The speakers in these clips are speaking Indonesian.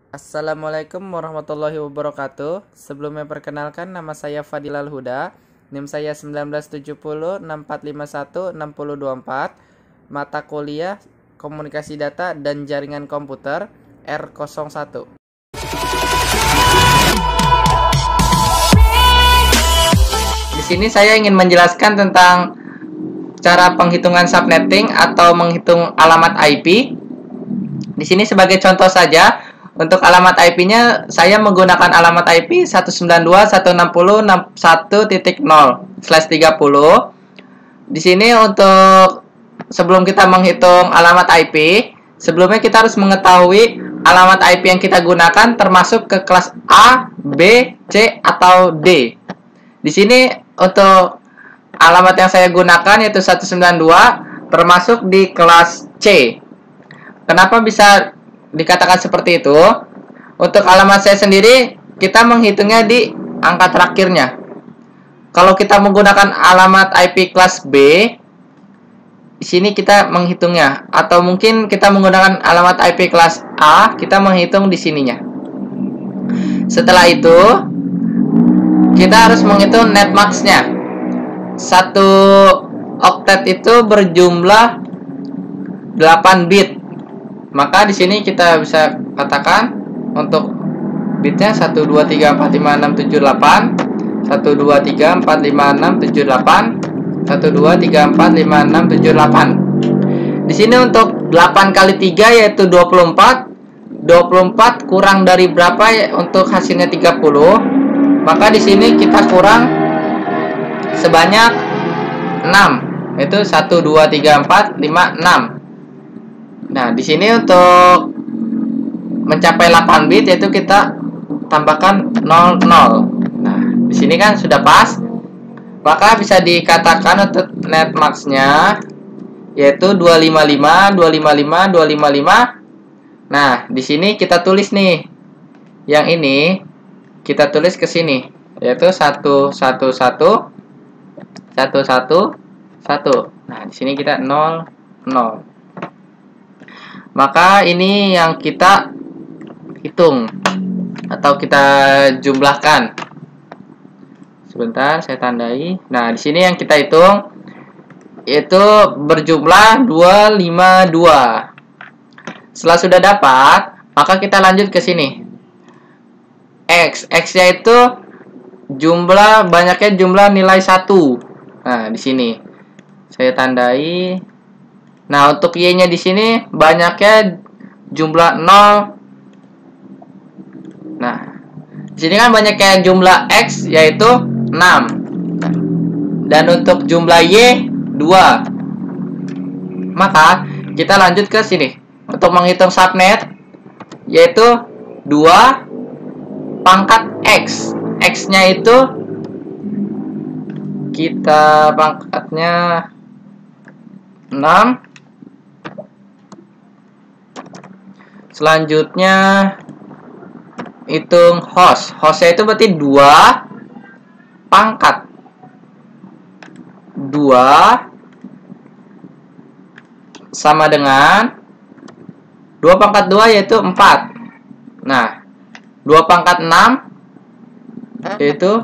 Assalamualaikum warahmatullahi wabarakatuh. Sebelumnya perkenalkan, nama saya Fadilal Huda. NIM saya 1970 6451 6024. Mata kuliah Komunikasi Data dan Jaringan Komputer R01. Di sini saya ingin menjelaskan tentang cara penghitungan subnetting atau menghitung alamat IP. Di sini sebagai contoh saja, untuk alamat IP-nya saya menggunakan alamat IP 192.168.1.0/30. Di sini untuk sebelum kita menghitung alamat IP, sebelumnya kita harus mengetahui alamat IP yang kita gunakan termasuk ke kelas A, B, C atau D. Di sini untuk alamat yang saya gunakan yaitu 192 termasuk di kelas C. Kenapa bisa dikatakan seperti itu? Untuk alamat saya sendiri, kita menghitungnya di angka terakhirnya. Kalau kita menggunakan alamat IP kelas B, di sini kita menghitungnya. Atau mungkin kita menggunakan alamat IP kelas A, kita menghitung di sininya. Setelah itu, kita harus menghitung netmax-nya. Satu oktet itu berjumlah 8 bit. Maka di sini kita bisa katakan untuk bitnya 1 2 3 4 5 6 7 8, 1 2 3 4 5 6 7 8, 1 2 3 4 5 6 7 8. Di sini untuk 8 kali 3 yaitu 24. 24 kurang dari berapa ya untuk hasilnya 30. Maka di sini kita kurang sebanyak 6, yaitu 1 2 3 4 5 6. Nah, di sini untuk mencapai 8 bit yaitu kita tambahkan 00. Nah, di sini kan sudah pas. Maka bisa dikatakan untuk netmax-nya yaitu 255 255 255. Nah, di sini kita tulis nih. Yang ini kita tulis ke sini yaitu 111 111 1. Nah, di sini kita 00. Maka ini yang kita hitung atau kita jumlahkan. Sebentar, saya tandai. Nah, di sini yang kita hitung yaitu berjumlah 252. Setelah sudah dapat, maka kita lanjut ke sini. X-nya itu banyaknya jumlah nilai 1. Nah, di sini saya tandai. Nah, untuk Y-nya di sini banyaknya jumlah 0. Nah, di sini kan banyaknya jumlah X yaitu 6. Dan untuk jumlah Y 2. Maka kita lanjut ke sini. Untuk menghitung subnet yaitu 2 pangkat X. X-nya itu kita pangkatnya 6. Selanjutnya hitung host. Hostnya itu berarti 2 pangkat 2 sama dengan 2 pangkat 2 yaitu 4. Nah, 2 pangkat 6 yaitu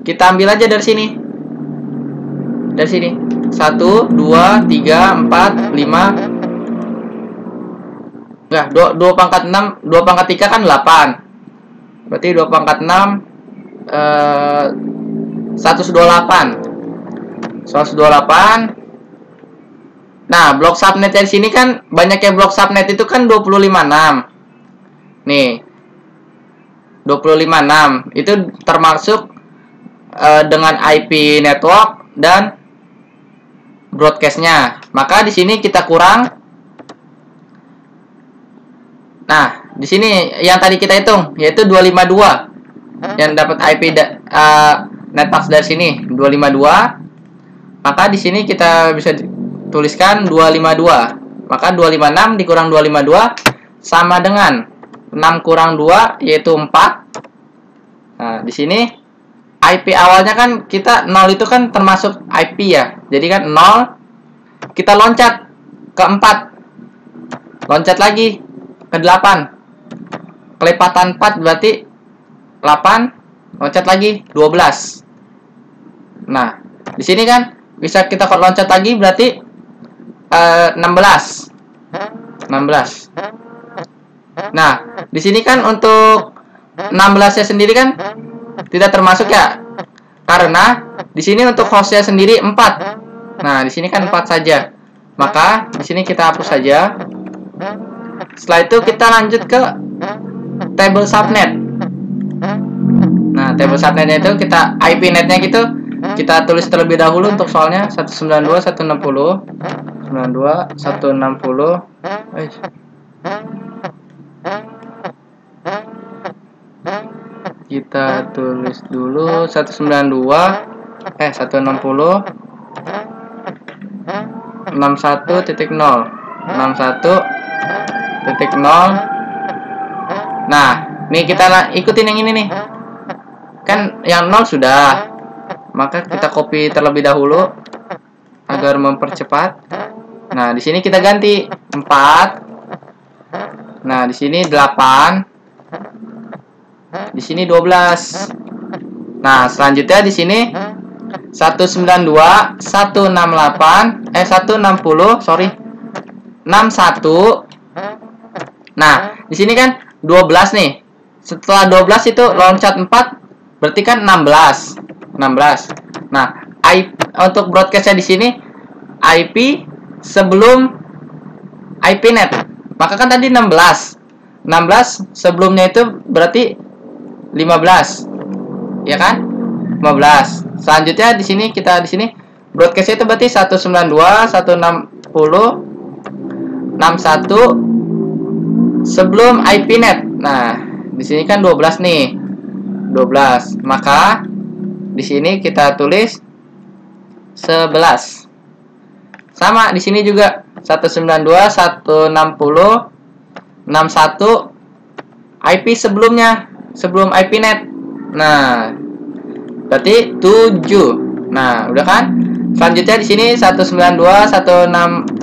kita ambil aja dari sini. Dari sini. 1 2 3 4 5. Nah, 2 pangkat 6, 2 pangkat 3 kan 8. Berarti 2 pangkat 6 128. 128. Nah, blok subnet dari sini kan banyaknya blok subnet itu kan 256. Nih. 256 itu termasuk dengan IP network dan broadcast-nya. Maka di sini kita kurang. Nah, di sini yang tadi kita hitung yaitu 252. Yang dapat IP netmax dari sini 252. Maka di sini kita bisa tuliskan 252. Maka 256 dikurang 252 sama dengan 6 kurang 2 yaitu 4. Nah, di sini IP awalnya kan kita 0 itu kan termasuk IP ya. Jadi kan 0 kita loncat ke 4. Loncat lagi ke 8. kelipatan 4 berarti 8, loncat lagi 12. Nah, di sini kan bisa kita loncat lagi berarti 16. Nah, di sini kan untuk 16-nya sendiri kan tidak termasuk ya. Karena di sini untuk hostnya sendiri 4. Nah, di sini kan 4 saja. Maka di sini kita hapus saja. Setelah itu kita lanjut ke table subnet. Nah, table subnetnya itu kita IP netnya gitu kita tulis terlebih dahulu untuk soalnya 192.160 92.160. Kita tulis dulu 160 61.0 61.0. Nah, nih kita ikutin yang ini nih. Kan yang 0 sudah. Maka kita copy terlebih dahulu agar mempercepat. Nah, di sini kita ganti 4. Nah, di sini 8. Di sini 12. Nah, selanjutnya di sini 192, 168, 160, sorry. 61. Nah, di sini kan 12 nih. Setelah 12 itu loncat 4 berarti kan 16. Nah, untuk broadcastnya di sini IP sebelum IP net. Maka kan tadi 16 sebelumnya itu berarti 15. Ya kan? 15. Selanjutnya di sini broadcastnya itu berarti 192, 160, 61 sebelum IP net. Nah, di sini kan 12 nih. 12. Maka di sini kita tulis 11. Sama di sini juga 192, 160, 61 IP sebelumnya, sebelum IP net. Nah, berarti 7. Nah, udah kan? Selanjutnya di sini 192, 160,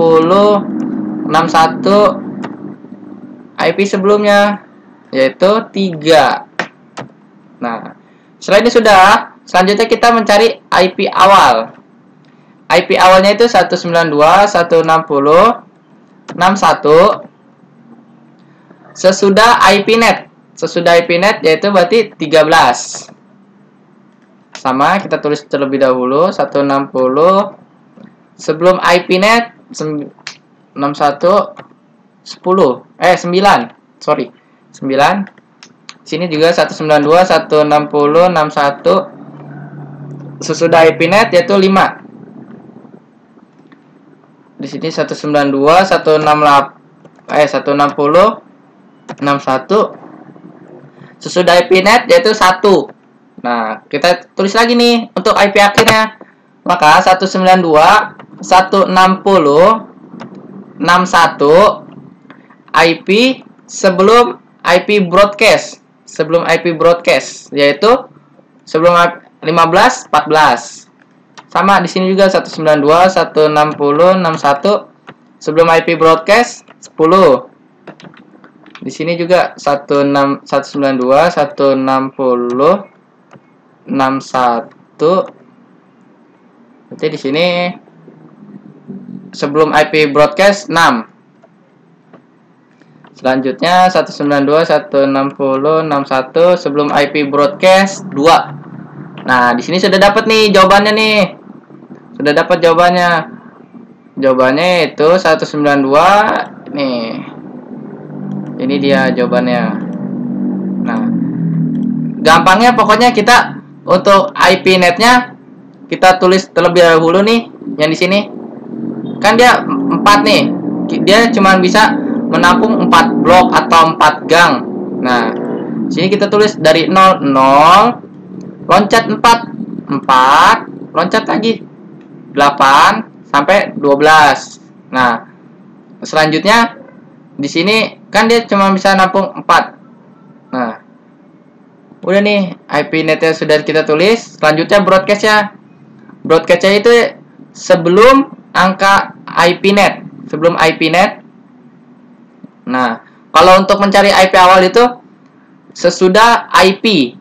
61 IP sebelumnya yaitu 3. Nah, setelah ini sudah, selanjutnya kita mencari IP awal. IP awalnya itu 192, 160, 61 sesudah IP net. Sesudah IP net yaitu berarti 13. Sama, kita tulis terlebih dahulu 160 sebelum IP net 61 10 9. Sorry. 9. Sini juga 192, 160, 61 sesudah IP net yaitu 5. Di sini 192, 160, 61 sesudah IP net yaitu 1. Nah, kita tulis lagi nih untuk IP akhirnya. Maka 192, 160, 61 IP sebelum IP broadcast. Sebelum IP broadcast yaitu sebelum 15 14. Sama di sini juga 192, 160, 61 sebelum IP broadcast 10. Di sini juga 192, 160, 61. Berarti di sini sebelum IP broadcast 6. Selanjutnya 192, 160, 61 sebelum IP broadcast 2. Nah, di sini sudah dapat nih jawabannya nih. Sudah dapat jawabannya. Jawabannya itu 192 nih. Ini dia jawabannya. Nah, gampangnya pokoknya kita untuk IP netnya kita tulis terlebih dahulu nih yang di sini. Kan dia 4 nih. Dia cuma bisa menampung 4 blok atau 4 gang. Nah, sini kita tulis dari 0 loncat 4 loncat lagi 8 sampai 12. Nah, selanjutnya di sini kan dia cuma bisa nampung 4. Nah, udah nih IP netnya sudah kita tulis. Selanjutnya broadcastnya. Broadcastnya itu sebelum angka IP net. Sebelum IP net. Nah, kalau untuk mencari IP awal itu sesudah IP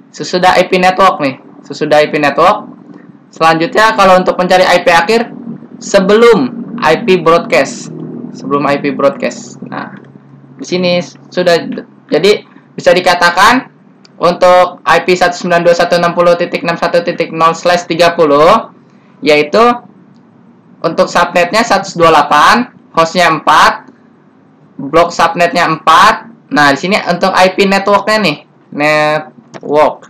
network nih, sesudah IP network. Selanjutnya kalau untuk mencari IP akhir sebelum IP broadcast, Nah, di sini sudah, jadi bisa dikatakan untuk IP 192.160.61.0/30 yaitu untuk subnetnya 128, hostnya 4, blok subnetnya 4. Nah, di sini untuk IP networknya nih, network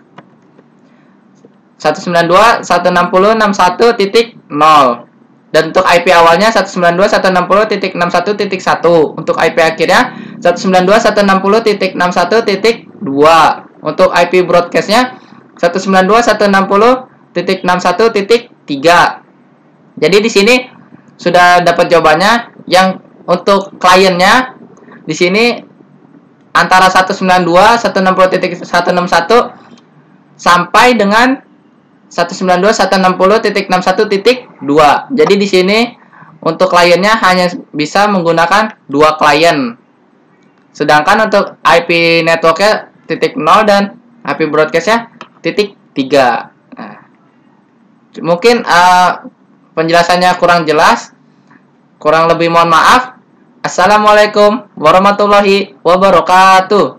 192.160.61.0, dan untuk IP awalnya 192.160.61.1. Untuk IP akhirnya 192.160.61.2. Untuk IP broadcastnya 192.160.61.3. Jadi di sini sudah dapat jawabannya. Yang untuk kliennya di sini antara 192.160.161 sampai dengan 192.160.61.2. Jadi di sini untuk kliennya hanya bisa menggunakan 2 klien. Sedangkan untuk IP networknya .0 dan IP broadcastnya .3. Nah, mungkin penjelasannya kurang jelas. Kurang lebih mohon maaf. Assalamualaikum warahmatullahi wabarakatuh.